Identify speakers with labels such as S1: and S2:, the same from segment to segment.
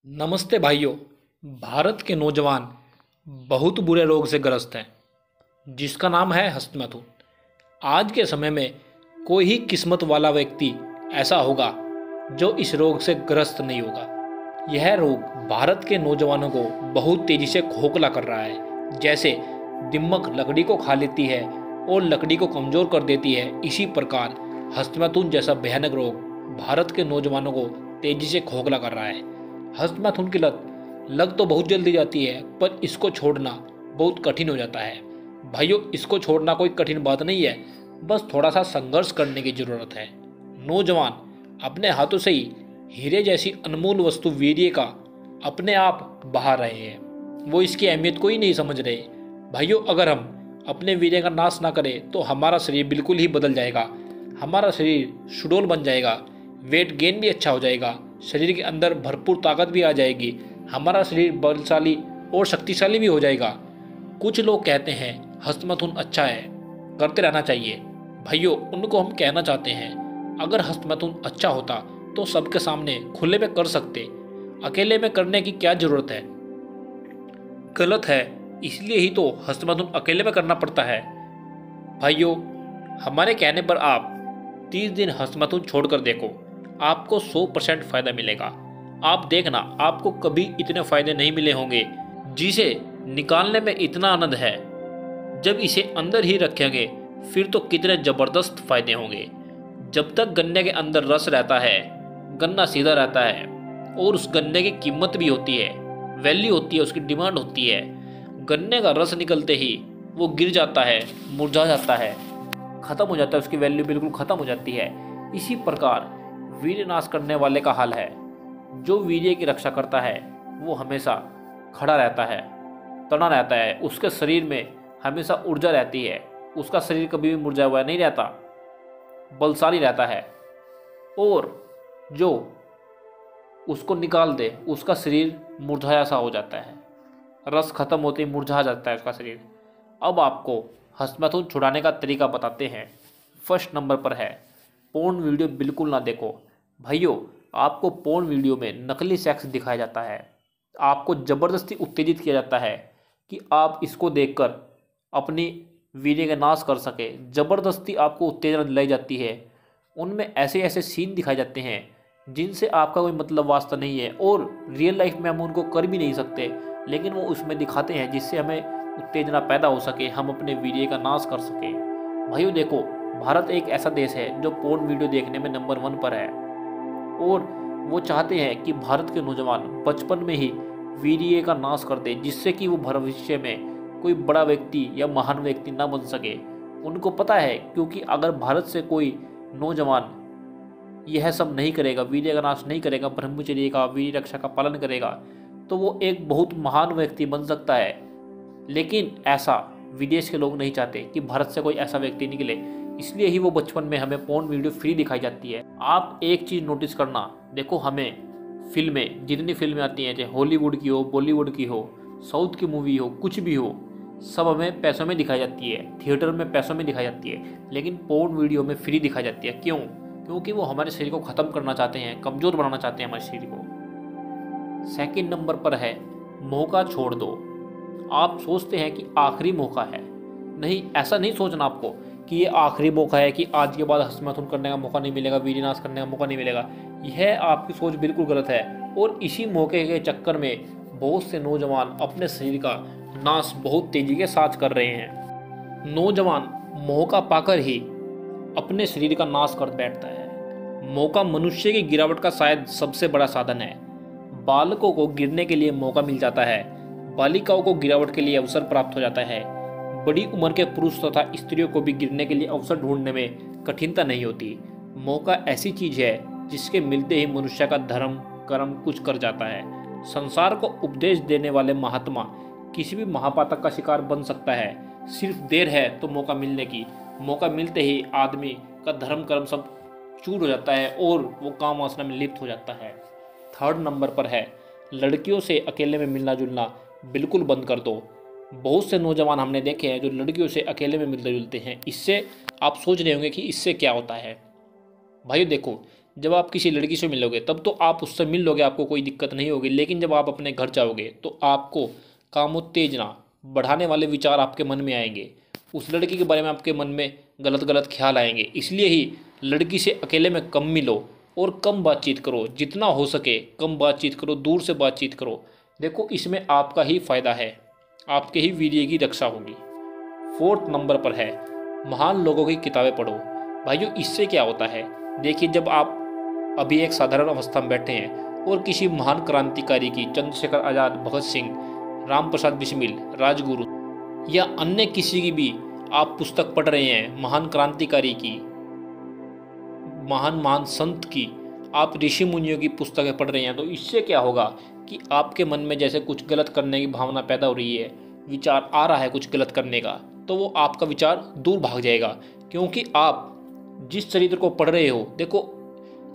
S1: नमस्ते भाइयों। भारत के नौजवान बहुत बुरे रोग से ग्रस्त हैं जिसका नाम है हस्तमैथुन। आज के समय में कोई ही किस्मत वाला व्यक्ति ऐसा होगा जो इस रोग से ग्रस्त नहीं होगा। यह रोग भारत के नौजवानों को बहुत तेजी से खोखला कर रहा है। जैसे दीमक लकड़ी को खा लेती है और लकड़ी को कमज़ोर कर देती है, इसी प्रकार हस्तमैथुन जैसा भयानक रोग भारत के नौजवानों को तेजी से खोखला कर रहा है। हस्तमैथुन की लत लग तो बहुत जल्दी जाती है, पर इसको छोड़ना बहुत कठिन हो जाता है। भाइयों, इसको छोड़ना कोई कठिन बात नहीं है, बस थोड़ा सा संघर्ष करने की ज़रूरत है। नौजवान अपने हाथों से ही हीरे जैसी अनमोल वस्तु वीर्य का अपने आप बहा रहे हैं। वो इसकी अहमियत को ही नहीं समझ रहे। भाइयों, अगर हम अपने वीर्य का नाश ना करें तो हमारा शरीर बिल्कुल ही बदल जाएगा। हमारा शरीर सुडौल बन जाएगा, वेट गेन भी अच्छा हो जाएगा, शरीर के अंदर भरपूर ताकत भी आ जाएगी, हमारा शरीर बलशाली और शक्तिशाली भी हो जाएगा। कुछ लोग कहते हैं हस्तमैथुन अच्छा है, करते रहना चाहिए। भाइयों, उनको हम कहना चाहते हैं, अगर हस्तमैथुन अच्छा होता तो सबके सामने खुले में कर सकते, अकेले में करने की क्या जरूरत है। गलत है, इसलिए ही तो हस्तमैथुन अकेले में करना पड़ता है। भाइयों, हमारे कहने पर आप 30 दिन हस्तमैथुन छोड़कर देखो, आपको 100% फायदा मिलेगा। आप देखना, आपको कभी इतने फायदे नहीं मिले होंगे जिसे निकालने में इतना आनंद है। जब इसे अंदर ही रखेंगे फिर तो कितने जबरदस्त फायदे होंगे। जब तक गन्ने के अंदर रस रहता है, गन्ना सीधा रहता है और उस गन्ने की कीमत भी होती है, वैल्यू होती है, उसकी डिमांड होती है। गन्ने का रस निकलते ही वो गिर जाता है, मुरझा जाता है, खत्म हो जाता है, उसकी वैल्यू बिल्कुल खत्म हो जाती है। इसी प्रकार वीर्य नाश करने वाले का हाल है। जो वीर्य की रक्षा करता है वो हमेशा खड़ा रहता है, तना रहता है, उसके शरीर में हमेशा ऊर्जा रहती है, उसका शरीर कभी भी मुरझाया हुआ नहीं रहता, बलशाली रहता है। और जो उसको निकाल दे उसका शरीर मुरझाया सा हो जाता है, रस खत्म होते ही मुरझा जाता है उसका शरीर। अब आपको हस्तमैथुन छुड़ाने का तरीका बताते हैं। फर्स्ट नंबर पर है, पोर्न वीडियो बिल्कुल ना देखो। भाइयों, आपको पोर्न वीडियो में नकली सेक्स दिखाया जाता है, आपको ज़बरदस्ती उत्तेजित किया जाता है कि आप इसको देखकर अपनी वीर्य का नाश कर सके। ज़बरदस्ती आपको उत्तेजना दिलाई जाती है। उनमें ऐसे ऐसे सीन दिखाए जाते हैं जिनसे आपका कोई मतलब वास्ता नहीं है और रियल लाइफ में हम उनको कर भी नहीं सकते, लेकिन वो उसमें दिखाते हैं जिससे हमें उत्तेजना पैदा हो सके, हम अपने वीर्य का नाश कर सकें। भाइयों देखो, भारत एक ऐसा देश है जो पोर्न वीडियो देखने में नंबर 1 पर है और वो चाहते हैं कि भारत के नौजवान बचपन में ही वीर्य का नाश कर दे, जिससे कि वो भविष्य में कोई बड़ा व्यक्ति या महान व्यक्ति ना बन सके। उनको पता है, क्योंकि अगर भारत से कोई नौजवान यह सब नहीं करेगा, वीर्य का नाश नहीं करेगा, ब्रह्मचर्य का, वीर्य रक्षा का पालन करेगा, तो वो एक बहुत महान व्यक्ति बन सकता है। लेकिन ऐसा विदेश के लोग नहीं चाहते कि भारत से कोई ऐसा व्यक्ति निकले, इसलिए ही वो बचपन में हमें पोर्न वीडियो फ्री दिखाई जाती है। आप एक चीज़ नोटिस करना, देखो हमें फिल्में, जितनी फिल्में आती हैं, चाहे हॉलीवुड की हो, बॉलीवुड की हो, साउथ की मूवी हो, कुछ भी हो, सब हमें पैसों में दिखाई जाती है, थिएटर में पैसों में दिखाई जाती है, लेकिन पोर्न वीडियो में फ्री दिखाई जाती है। क्यों? क्योंकि वो हमारे शरीर को ख़त्म करना चाहते हैं, कमज़ोर बनाना चाहते हैं हमारे शरीर को। सेकंड नंबर पर है, मौका छोड़ दो। आप सोचते हैं कि आखिरी मौका है, नहीं, ऐसा नहीं सोचना आपको कि ये आखिरी मौका है, कि आज के बाद हस्तमैथुन करने का मौका नहीं मिलेगा, वीर्य नाश करने का मौका नहीं मिलेगा। यह आपकी सोच बिल्कुल गलत है और इसी मौके के चक्कर में बहुत से नौजवान अपने शरीर का नाश बहुत तेजी के साथ कर रहे हैं। नौजवान मौका पाकर ही अपने शरीर का नाश कर बैठता है। मौका मनुष्य की गिरावट का शायद सबसे बड़ा साधन है। बालकों को गिरने के लिए मौका मिल जाता है, बालिकाओं को गिरावट के लिए अवसर प्राप्त हो जाता है, बड़ी उम्र के पुरुष तथा स्त्रियों को भी गिरने के लिए अवसर ढूंढने में कठिनता नहीं होती। मौका ऐसी चीज है जिसके मिलते ही मनुष्य का धर्म कर्म कुछ कर जाता है। संसार को उपदेश देने वाले महात्मा किसी भी महापातक का शिकार बन सकता है। सिर्फ देर है तो मौका मिलने की, मौका मिलते ही आदमी का धर्म कर्म सब चूर हो जाता है और वो काम वासना में लिप्त हो जाता है। थर्ड नंबर पर है, लड़कियों से अकेले में मिलना जुलना बिल्कुल बंद कर दो। बहुत से नौजवान हमने देखे हैं जो लड़कियों से अकेले में मिलते जुलते हैं। इससे आप सोच रहे होंगे कि इससे क्या होता है। भाइयों देखो, जब आप किसी लड़की से मिलोगे तब तो आप उससे मिल लोगे, आपको कोई दिक्कत नहीं होगी, लेकिन जब आप अपने घर जाओगे तो आपको कामोत्तेजना बढ़ाने वाले विचार आपके मन में आएंगे, उस लड़की के बारे में आपके मन में गलत गलत ख्याल आएंगे। इसलिए ही लड़की से अकेले में कम मिलो और कम बातचीत करो, जितना हो सके कम बातचीत करो, दूर से बातचीत करो। देखो इसमें आपका ही फायदा है, आपके ही वीर्य की रक्षा होगी। 4th नंबर पर है महान लोगों की किताबें पढ़ो। भाइयों इससे क्या होता है, देखिए जब आप अभी एक साधारण अवस्था में बैठे हैं और किसी महान क्रांतिकारी की, चंद्रशेखर आज़ाद, भगत सिंह, राम प्रसाद बिस्मिल, राजगुरु या अन्य किसी की भी आप पुस्तक पढ़ रहे हैं, महान क्रांतिकारी की, महान महान संत की, आप ऋषि मुनियों की पुस्तकें पढ़ रहे हैं, तो इससे क्या होगा कि आपके मन में जैसे कुछ गलत करने की भावना पैदा हो रही है, विचार आ रहा है कुछ गलत करने का, तो वो आपका विचार दूर भाग जाएगा। क्योंकि आप जिस चरित्र को पढ़ रहे हो, देखो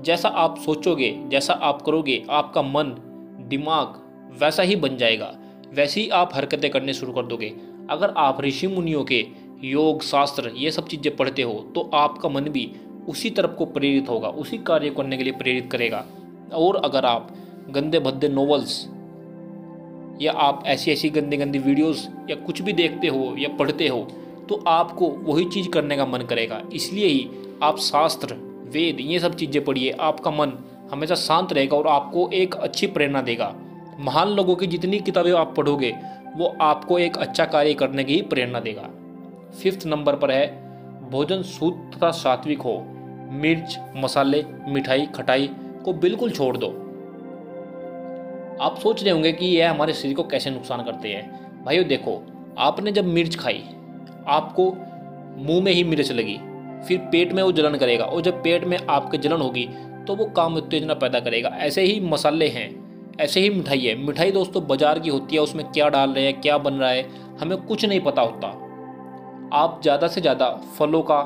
S1: जैसा आप सोचोगे, जैसा आप करोगे, आपका मन दिमाग वैसा ही बन जाएगा, वैसे ही आप हरकतें करने शुरू कर दोगे। अगर आप ऋषि मुनियों के योग शास्त्र ये सब चीज़ें पढ़ते हो तो आपका मन भी उसी तरफ को प्रेरित होगा, उसी कार्य करने के लिए प्रेरित करेगा। और अगर आप गंदे भद्दे नॉवेल्स या आप ऐसी ऐसी गंदी गंदी वीडियोस या कुछ भी देखते हो या पढ़ते हो तो आपको वही चीज़ करने का मन करेगा। इसलिए ही आप शास्त्र वेद ये सब चीज़ें पढ़िए, आपका मन हमेशा शांत रहेगा और आपको एक अच्छी प्रेरणा देगा। महान लोगों की जितनी किताबें आप पढ़ोगे वो आपको एक अच्छा कार्य करने की ही प्रेरणा देगा। 5th नंबर पर है भोजन शुद्ध तथा सात्विक हो। मिर्च, मसाले, मिठाई, खटाई को बिल्कुल छोड़ दो। आप सोच रहे होंगे कि यह हमारे शरीर को कैसे नुकसान करते हैं। भाइयों देखो, आपने जब मिर्च खाई, आपको मुंह में ही मिर्च लगी, फिर पेट में वो जलन करेगा, और जब पेट में आपके जलन होगी तो वो काम उत्तेजना पैदा करेगा। ऐसे ही मसाले हैं, ऐसे ही मिठाई है। मिठाई दोस्तों बाजार की होती है, उसमें क्या डाल रहे हैं, क्या बन रहा है, हमें कुछ नहीं पता होता। आप ज़्यादा से ज़्यादा फलों का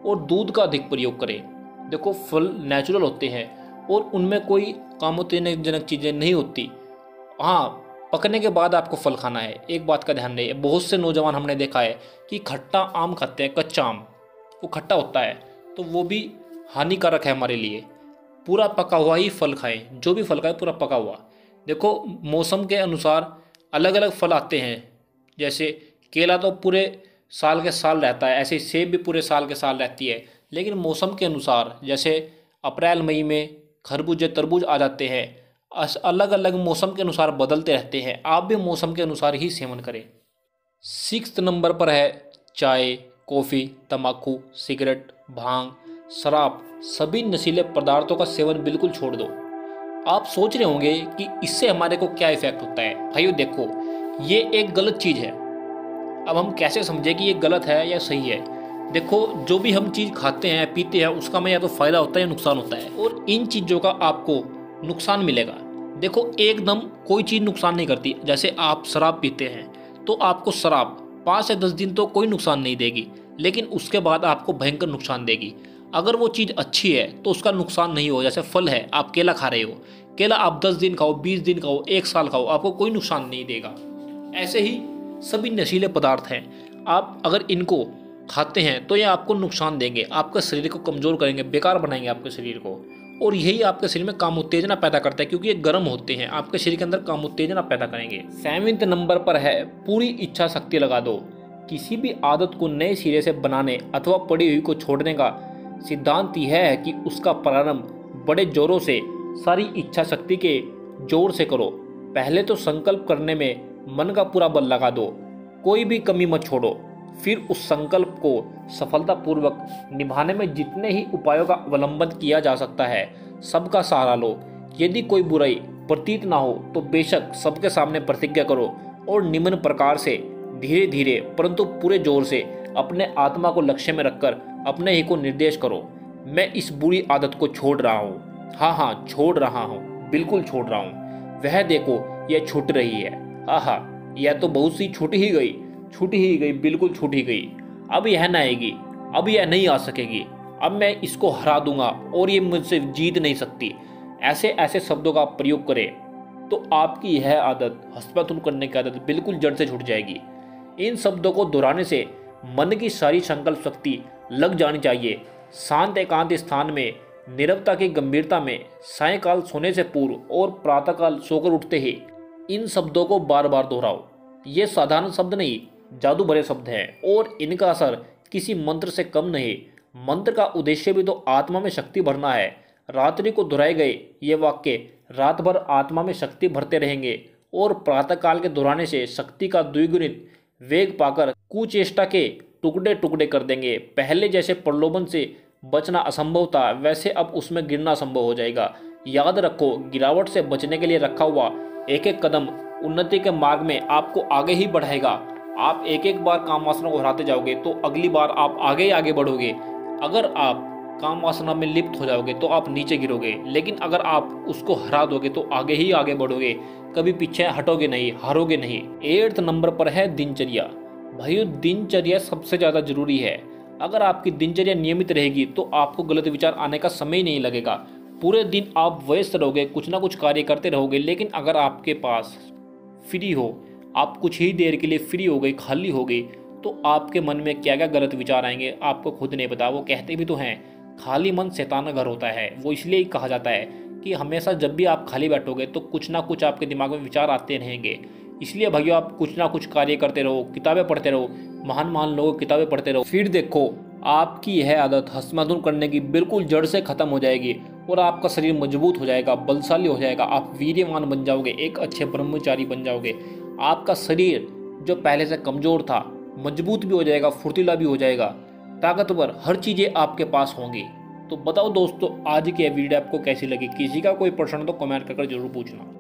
S1: और दूध का अधिक प्रयोग करें। देखो फल नेचुरल होते हैं और उनमें कोई कामोत्तेजनक चीज़ें नहीं होती। हाँ, पकने के बाद आपको फल खाना है। एक बात का ध्यान रहे, बहुत से नौजवान हमने देखा है कि खट्टा आम खाते हैं, कच्चा आम, वो खट्टा होता है तो वो भी हानिकारक है हमारे लिए। पूरा पका हुआ ही फल खाएं, जो भी फल खाएं पूरा पका हुआ। देखो मौसम के अनुसार अलग अलग फल आते हैं, जैसे केला तो पूरे साल के साल रहता है, ऐसे सेब भी पूरे साल के साल रहती है। लेकिन मौसम के अनुसार जैसे अप्रैल मई में खरबूजे तरबूज आ जाते हैं, अलग अलग मौसम के अनुसार बदलते रहते हैं। आप भी मौसम के अनुसार ही सेवन करें। 6th नंबर पर है चाय, कॉफ़ी, तंबाकू, सिगरेट, भांग, शराब, सभी नशीले पदार्थों का सेवन बिल्कुल छोड़ दो। आप सोच रहे होंगे कि इससे हमारे को क्या इफेक्ट होता है। भाइयों देखो, ये एक गलत चीज़ है। अब हम कैसे समझें कि ये गलत है या सही है। देखो जो भी हम चीज़ खाते हैं पीते हैं उसका हमें या तो फ़ायदा होता है या नुकसान होता है, और इन चीज़ों का आपको नुकसान मिलेगा। देखो एकदम कोई चीज़ नुकसान नहीं करती। जैसे आप शराब पीते हैं तो आपको शराब 5 से 10 दिन तो कोई नुकसान नहीं देगी, लेकिन उसके बाद आपको भयंकर नुकसान देगी। अगर वो चीज़ अच्छी है तो उसका नुकसान नहीं हो। जैसे फल है, आप केला खा रहे हो, केला आप 10 दिन खाओ, 20 दिन खाओ, 1 साल खाओ, आपको कोई नुकसान नहीं देगा। ऐसे ही सभी नशीले पदार्थ हैं, आप अगर इनको खाते हैं तो ये आपको नुकसान देंगे, आपके शरीर को कमज़ोर करेंगे, बेकार बनाएंगे आपके शरीर को। और यही आपके शरीर में काम उत्तेजना पैदा करता है, क्योंकि ये गर्म होते हैं, आपके शरीर के अंदर काम उत्तेजना पैदा करेंगे। 7वें नंबर पर है पूरी इच्छा शक्ति लगा दो। किसी भी आदत को नए सिरे से बनाने अथवा पड़ी हुई को छोड़ने का सिद्धांत यह है कि उसका प्रारंभ बड़े जोरों से, सारी इच्छा शक्ति के जोर से करो। पहले तो संकल्प करने में मन का पूरा बल लगा दो, कोई भी कमी मत छोड़ो। फिर उस संकल्प को सफलतापूर्वक निभाने में जितने ही उपायों का अवलंबन किया जा सकता है सबका सहारा लो। यदि कोई बुराई प्रतीत ना हो तो बेशक सबके सामने प्रतिज्ञा करो और निम्न प्रकार से धीरे धीरे परंतु पूरे जोर से अपने आत्मा को लक्ष्य में रखकर अपने ही को निर्देश करो, मैं इस बुरी आदत को छोड़ रहा हूँ। हाँ, छोड़ रहा हूँ, बिल्कुल छोड़ रहा हूँ। वह देखो यह छूट रही है। यह तो बहुत सी छूट ही गई, बिल्कुल छूट ही गई। अब यह न आएगी, अब यह नहीं आ सकेगी, अब मैं इसको हरा दूंगा और ये मुझसे जीत नहीं सकती। ऐसे ऐसे शब्दों का प्रयोग करें तो आपकी यह आदत, हस्तमैथुन करने की आदत, बिल्कुल जड़ से छूट जाएगी। इन शब्दों को दोहराने से मन की सारी संकल्प शक्ति लग जानी चाहिए। शांत एकांत स्थान में नीरवता की गंभीरता में सायंकाल सोने से पूर्व और प्रातःकाल सोकर उठते ही इन शब्दों को बार बार दोहराओ। ये साधारण शब्द नहीं, जादू भरे शब्द हैं और इनका असर किसी मंत्र से कम नहीं। मंत्र का उद्देश्य भी तो आत्मा में शक्ति भरना है। रात्रि को दोहराए गए ये वाक्य रात भर आत्मा में शक्ति भरते रहेंगे और प्रातःकाल के दोहराने से शक्ति का द्विगुणित वेग पाकर कुचेष्टा के टुकड़े टुकड़े कर देंगे। पहले जैसे प्रलोभन से बचना असंभव था, वैसे अब उसमें गिरना संभव हो जाएगा। याद रखो, गिरावट से बचने के लिए रखा हुआ एक एक कदम उन्नति के मार्ग में आपको आगे ही बढ़ाएगा। आप एक एक बार काम वासना को हराते जाओगे तो अगली बार आप आगे ही आगे बढ़ोगे। अगर आप काम वासना में लिप्त हो जाओगे तो आप नीचे गिरोगे, लेकिन अगर आप उसको हरा दोगे तो आगे ही आगे बढ़ोगे, कभी पीछे हटोगे नहीं, हारोगे नहीं। 8 नंबर पर है दिनचर्या। भाइयों, दिनचर्या सबसे ज़्यादा जरूरी है। अगर आपकी दिनचर्या नियमित रहेगी तो आपको गलत विचार आने का समय ही नहीं लगेगा। पूरे दिन आप व्यस्त रहोगे, कुछ ना कुछ कार्य करते रहोगे, लेकिन अगर आपके पास फ्री हो, आप कुछ ही देर के लिए फ्री हो गई, खाली हो गई, तो आपके मन में क्या क्या गलत विचार आएंगे आपको खुद नहीं पता। वो कहते भी तो हैं, खाली मन शैतान घर होता है। वो इसलिए ही कहा जाता है कि हमेशा जब भी आप खाली बैठोगे तो कुछ ना कुछ आपके दिमाग में विचार आते रहेंगे। इसलिए भैया आप कुछ ना कुछ कार्य करते रहो, किताबें पढ़ते रहो, महान महान लोगों की किताबें पढ़ते रहो। फिर देखो, आपकी यह आदत हस्तमैथुन करने की बिल्कुल जड़ से खत्म हो जाएगी और आपका शरीर मजबूत हो जाएगा, बलशाली हो जाएगा। आप वीर्यवान बन जाओगे, एक अच्छे ब्रह्मचारी बन जाओगे। आपका शरीर जो पहले से कमजोर था मजबूत भी हो जाएगा, फुर्तीला भी हो जाएगा, ताकतवर, हर चीज़ें आपके पास होंगी। तो बताओ दोस्तों, आज की यह वीडियो आपको कैसी लगी? किसी का कोई प्रश्न तो कमेंट करके जरूर पूछना।